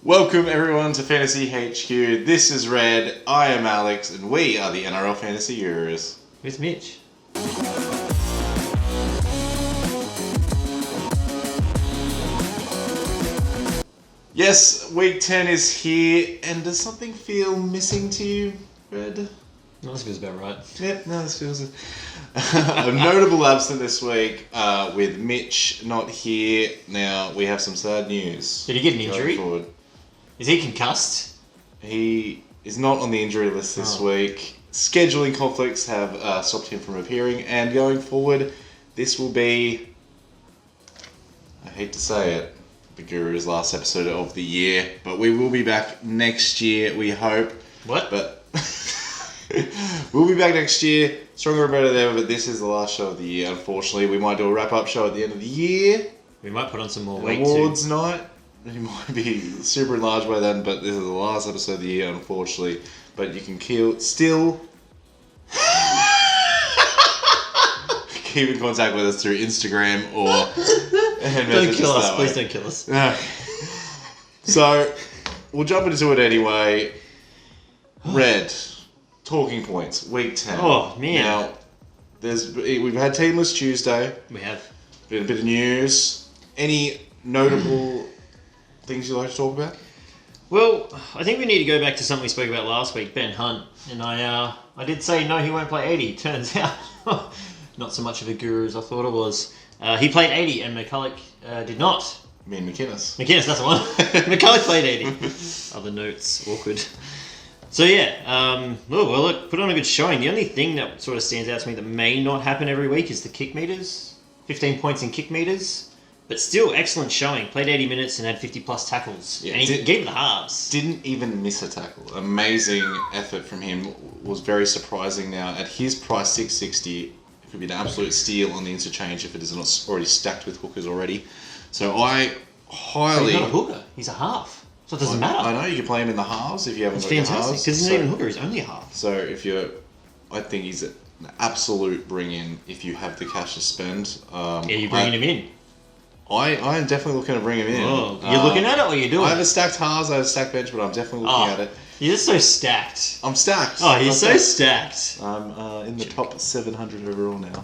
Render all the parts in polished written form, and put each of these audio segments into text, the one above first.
Welcome everyone to Fantasy HQ. This is Red, I am Alex, and we are the NRL Fantasy Gurus. Who's Mitch? Yes, week 10 is here, and does something feel missing to you, Red? No, this feels about right. Yep, no, this feels a notable absent this week with Mitch not here. Now, we have some sad news. Did he get an going injury? forward. Is he concussed? He is not on the injury list this week. Scheduling conflicts have stopped him from appearing, and going forward, this will be, I hate to say it, the Guru's last episode of the year, but we will be back next year, we hope. What? But we'll be back next year, stronger and better than ever, but this is the last show of the year, unfortunately. We might do a wrap-up show at the end of the year. We might put on some more An weight awards too. night. It might be super enlarged by then, but this is the last episode of the year, unfortunately. But you can still keep in contact with us through Instagram or Don't kill us, please don't kill us. No. So we'll jump into it anyway. Red, talking points, week 10. Oh, man. Now, we've had Teamless Tuesday. We have. Been a bit of news. Any notable things you'd like to talk about? Well, I think we need to go back to something we spoke about last week, Ben Hunt. And I did say no, he won't play 80. Turns out, not so much of a guru as I thought it was. He played 80 and McCulloch did not. Me and McInnes. McInnes, that's the one. McCulloch played 80. Other notes, awkward. So yeah, look, put on a good showing. The only thing that sort of stands out to me that may not happen every week is the kick meters. 15 points in kick meters. But still, excellent showing. Played 80 minutes and had 50 plus tackles. Yeah, and he gave the halves. Didn't even miss a tackle. Amazing effort from him. Was very surprising now. At his price, 660, it could be an absolute steal on the interchange if it is not already stacked with hookers already. So I highly... He's not a hooker. He's a half. So it doesn't matter. I know, you can play him in the halves if you haven't It's got your fantastic. halves. Because he's not even a hooker. He's only a half. So if you're... I think he's an absolute bring-in if you have the cash to spend. Yeah, you're bringing him in. I am definitely looking to bring him in. Oh, you're looking at it or you're doing I have it? a stacked halves, I have a stacked bench, but I'm definitely looking at it. You're so stacked. I'm stacked. Oh, you're I'm so stacked. I'm in the top 700 overall now.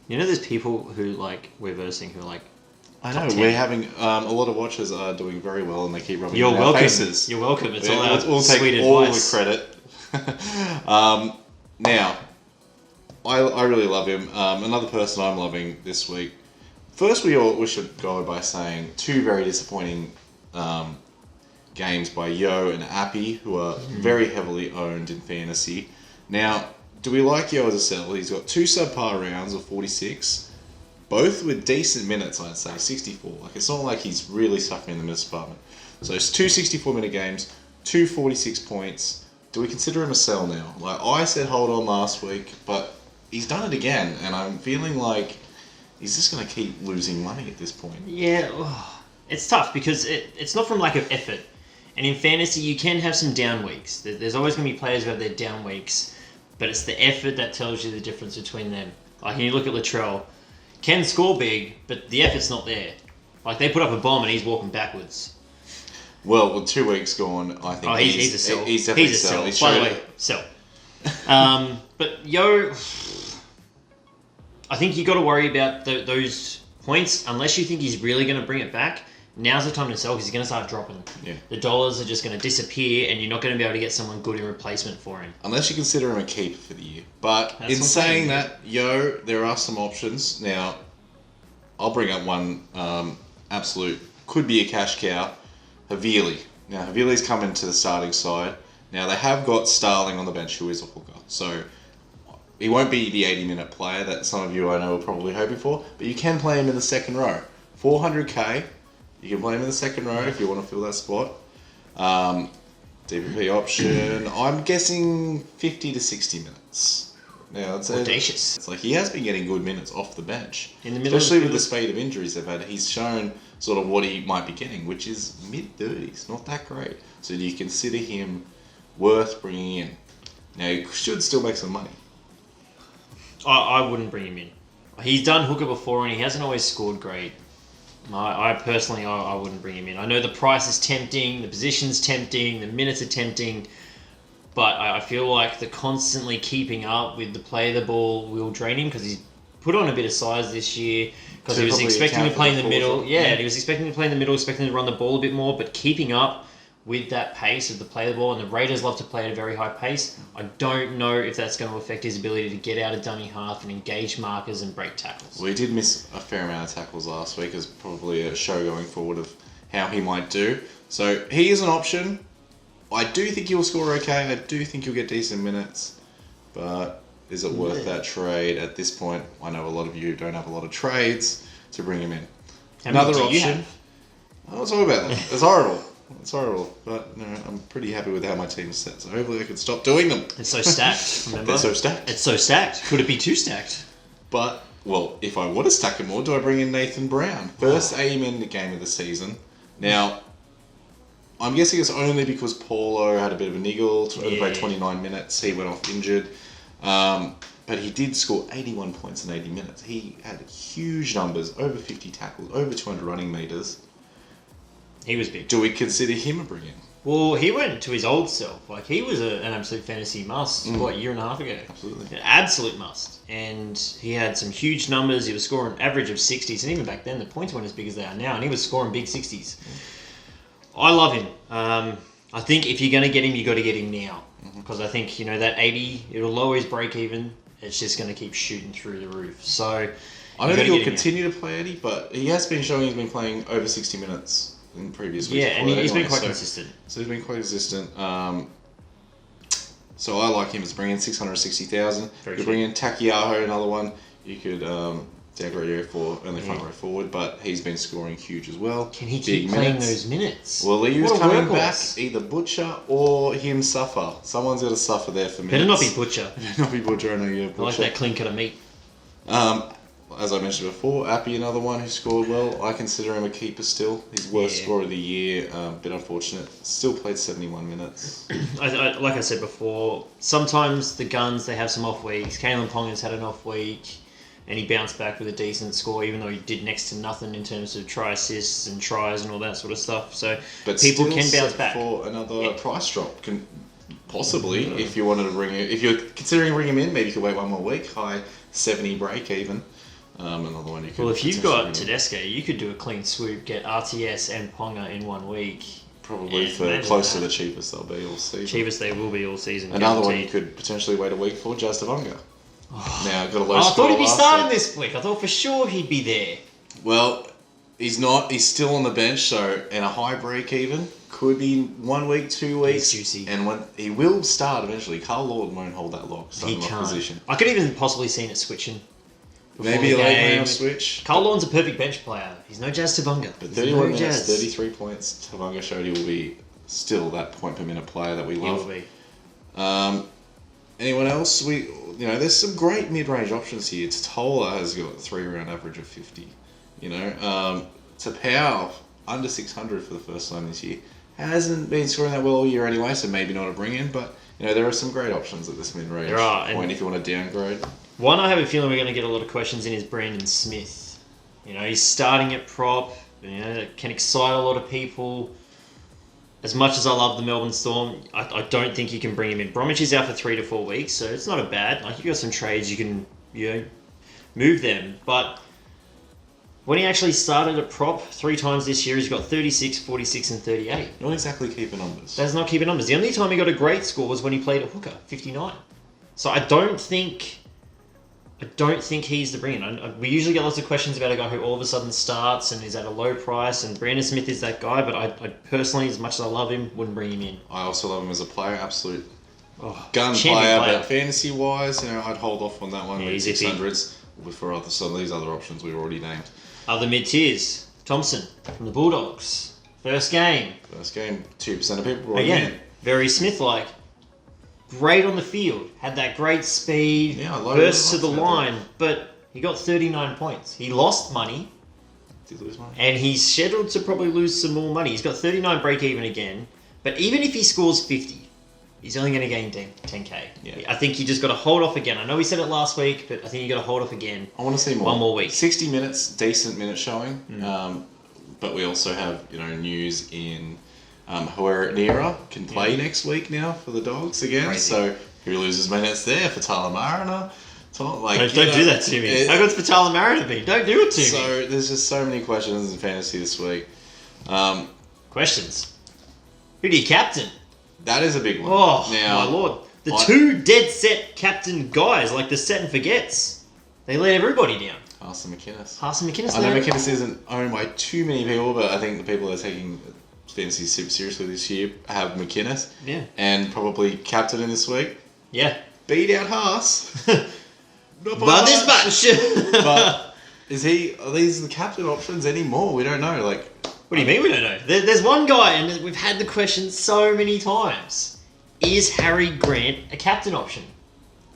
You know, there's people who we're versing who are I top know, 10. we're having a lot of watchers are doing very well and they keep rubbing You're it in our welcome. faces. You're welcome. It's Yeah, all our we'll take sweet all advice. the credit. Now, I really love him. Another person I'm loving this week. First, we should go by saying two very disappointing games by Yo and Appy, who are very heavily owned in fantasy. Now, do we like Yo as a sell? He's got two subpar rounds of 46, both with decent minutes, I'd say, 64. It's not like he's really suffering in the minutes department. So it's two 64-minute games, two 46 points. Do we consider him a sell now? I said hold on last week, but he's done it again, and I'm feeling like he's just going to keep losing money at this point. Yeah, it's tough because it's not from lack of effort. And in fantasy, you can have some down weeks. There's always going to be players who have their down weeks, but it's the effort that tells you the difference between them. Like, when you look at Latrell, can score big, but the effort's not there. They put up a bomb and he's walking backwards. Well, with 2 weeks gone, I think he's a sell. He's definitely He's a sell. sell. He's By the showed way, sell. But Yo, I think you got to worry about those points unless you think he's really going to bring it back. Now's the time to sell because he's going to start dropping. Yeah. The dollars are just going to disappear, and you're not going to be able to get someone good in replacement for him. Unless you consider him a keeper for the year. But That's in what I'm saying saying. that, Yo, there are some options. Now, I'll bring up one absolute, could be a cash cow, Havili. Now, Havili's come into the starting side. Now, they have got Starling on the bench, who is a hooker. So, he won't be the 80-minute player that some of you I know are probably hoping for, but you can play him in the second row. 400k, you can play him in the second row if you want to fill that spot. DPP option, I'm guessing 50 to 60 minutes. Now, Audacious. it's he has been getting good minutes off the bench. In the middle of Especially the with the field. spate of injuries they've had. He's shown sort of what he might be getting, which is mid-30s, not that great. So do you consider him worth bringing in? Now, he should still make some money. I wouldn't bring him in. He's done hooker before, and he hasn't always scored great. I personally, I wouldn't bring him in. I know the price is tempting, the position's tempting, the minutes are tempting, but I feel like the constantly keeping up with the play of the ball will drain him because he's put on a bit of size this year because he was probably expecting to account play for in the the middle. forward. Yeah, he was expecting to play in the middle, expecting to run the ball a bit more, but keeping up with that pace of the play of the ball, and the Raiders love to play at a very high pace. I don't know if that's going to affect his ability to get out of dummy half and engage markers and break tackles. Well, he did miss a fair amount of tackles last week as probably a show going forward of how he might do. So he is an option. I do think he'll score okay. I do think he'll get decent minutes. But is it worth that trade at this point? I know a lot of you don't have a lot of trades to bring him in. How many Another do you option. have? I was talking about that. It's horrible. It's horrible. But no, I'm pretty happy with how my team's set. So hopefully I can stop doing them. It's so stacked, remember? They're so stacked. It's so stacked. Could it be too stacked? But, well, if I want to stack it more, do I bring in Nathan Brown? First aim in the game of the season. Now, I'm guessing it's only because Paulo had a bit of a niggle, only played 29 minutes, he went off injured. But he did score 81 points in 80 minutes. He had huge numbers, over 50 tackles, over 200 running metres. He was big. Do we consider him a bring-in? Well, he went to his old self. Like, he was an absolute fantasy must, what, a year and a half ago? Absolutely. An absolute must. And he had some huge numbers. He was scoring an average of 60s. And even back then, the points weren't as big as they are now. And he was scoring big 60s. I love him. I think if you're going to get him, you got to get him now. Because I think, that 80, it'll lower his break even. It's just going to keep shooting through the roof. So, I don't think he'll continue to play 80, but he has been showing he's been playing over 60 minutes in previous weeks. Yeah, and he's been quite consistent. So he's been quite consistent. So I like him as bring in 660,000. You bring in Takiaho, another one. You could downgrade for only front row forward, but he's been scoring huge as well. Can he keep playing those minutes? Well, he was coming back, either Butcher or him suffer. Someone's got to suffer there for minutes. Better not be Butcher. Better not be Butcher. I know you have Butcher. I like that clean cut of meat. As I mentioned before, Appy, another one who scored well. I consider him a keeper still. His worst scorer of the year. Bit unfortunate. Still played 71 minutes. Like I said before, sometimes the Guns, they have some off weeks. Kalen Ponga's had an off week, and he bounced back with a decent score, even though he did next to nothing in terms of try assists and tries and all that sort of stuff. So but people still can bounce set back. For another price drop. Possibly, if you wanted to bring him. If you're considering bringing him in, maybe you could wait one more week. High 70 break even. Another one you could. Well, if you've got Tedesco, you could do a clean swoop, get RTS and Ponga in 1 week. Probably for close to the cheapest they'll be all season. Cheapest they will be all season. Another one you could potentially wait a week for, Jazz Tavanga. Now, got a low I score thought he'd be last starting week. this week. I thought for sure he'd be there. Well, he's not. He's still on the bench, so in a high break even. Could be 1 week, 2 weeks. Juicy. And when he will start eventually. Carl Lord won't hold that lock. He can't. Position. I could even possibly seen it switching. Maybe a late round switch. Carl Lawton's a perfect bench player. He's no Jazz Tavanga. But 31 minutes, 33 points. Tavanga showed he will be still that point per minute player that we love. He will be. Anyone else? There's some great mid-range options here. Totola has got a 3-round average of 50. Tapau under 600 for the first time this year. Hasn't been scoring that well all year anyway, so maybe not a bring-in. But there are some great options at this mid-range point if you want to downgrade. One I have a feeling we're going to get a lot of questions in is Brandon Smith. He's starting at prop. That can excite a lot of people. As much as I love the Melbourne Storm, I don't think you can bring him in. Bromwich is out for 3 to 4 weeks, so it's not a bad. Like, you've got some trades, you can move them. But when he actually started at prop 3 times this year, he's got 36, 46, and 38. Not exactly keeping numbers. That's not keeping numbers. The only time he got a great score was when he played at hooker, 59. So I don't think he's the bring-in. We usually get lots of questions about a guy who all of a sudden starts and is at a low price, and Brandon Smith is that guy, but I personally, as much as I love him, wouldn't bring him in. I also love him as a player, absolute gun player, but fantasy-wise, I'd hold off on that one. Yeah, with 600s for some of these other options we've already named. Other mid-tiers, Thompson from the Bulldogs. First game. 2% of people brought him Again, in. very Smith-like. Great on the field. Had that great speed. Burst to the line. But he got 39 points. He lost money. Did he lose money? And he's scheduled to probably lose some more money. He's got 39 break-even again. But even if he scores 50, he's only going to gain 10k. Yeah. I think you just got to hold off again. I know we said it last week, but I think you got to hold off again. I want to see more. 1 more week. 60 minutes, decent minute showing. But we also have, news in Huerta can play next week now for the Dogs again. Crazy. So who loses minutes there for Tyler Mariner? Don't do that to me. How good's for Tyler Mariner to be? Don't do it to me. So there's just so many questions in fantasy this week. Questions. Who do you captain? That is a big one. Oh, now, my lord. The two dead set captain guys, like the set and forgets, they let everybody down. Arson McInnes. Carson McInnes. I know McInnes isn't owned by too many people, but I think the people that are taking fantasy super seriously this year have McInnes. Yeah. And probably captain in this week. Yeah. Beat out Haas. Not by But this much. But are these the captain options anymore? We don't know. Like, What do you mean we don't know? There's one guy, and we've had the question so many times. Is Harry Grant a captain option?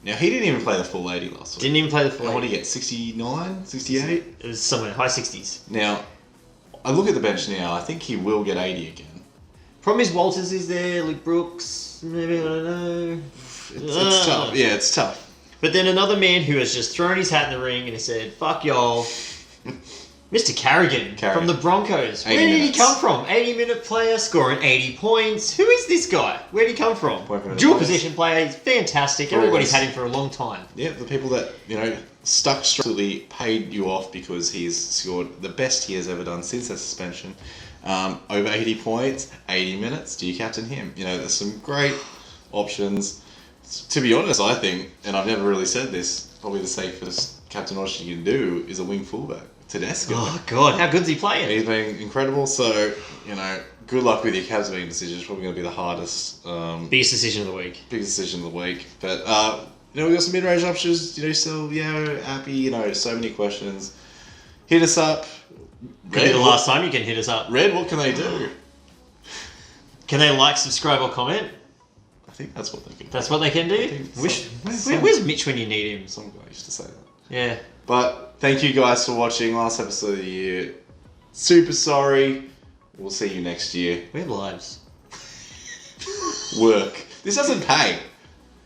now he didn't even play the full 80 last week. Didn't even play the full. And what did he get? 69? 68? It was somewhere high 60s. Now, I look at the bench now. I think he will get 80 again. Problem is Walters is there, Luke Brooks, maybe, I don't know. It's tough. Yeah, it's tough. But then another man who has just thrown his hat in the ring and he said, fuck y'all. Mr. Carrigan from the Broncos. Where did he come from? 80-minute player, scoring 80 points. Who is this guy? Where did he come from? Dual position player. He's fantastic. Everybody's had him for a long time. Yeah, the people that, stuck strictly paid you off because he's scored the best he has ever done since that suspension. Over 80 points, 80 minutes. Do you captain him? There's some great options. To be honest, I think, and I've never really said this, probably the safest captain option you can do is a wing fullback. Tedesco. Oh, God. How good's he playing? He's been incredible. So, good luck with your captain decision. It's probably going to be the hardest, Biggest decision of the week. biggest decision of the week. But, we got some mid-range options. Still, Appy, so many questions. Hit us up. Could be the last time you can hit us up. Red, what can they do? Can they like, subscribe, or comment? I think that's what they can do. That's what they can do? Where's Mitch when you need him? Some guy used to say that. Yeah. But thank you guys for watching. Last episode of the year. Super sorry. We'll see you next year. We have lives. Work. This doesn't pay.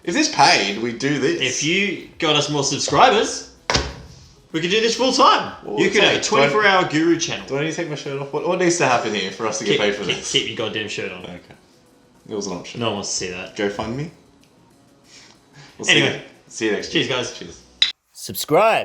If this paid, we'd do this. If you got us more subscribers, we could do this full time. What You would could it have a take? 24-hour guru channel. Do I need to take my shirt off? What needs to happen here for us to get paid for this? Keep your goddamn shirt on. Okay. It was an option. No one wants to see that. GoFundMe. We'll Anyway. see you next year. Cheers, guys. Cheers. Subscribe.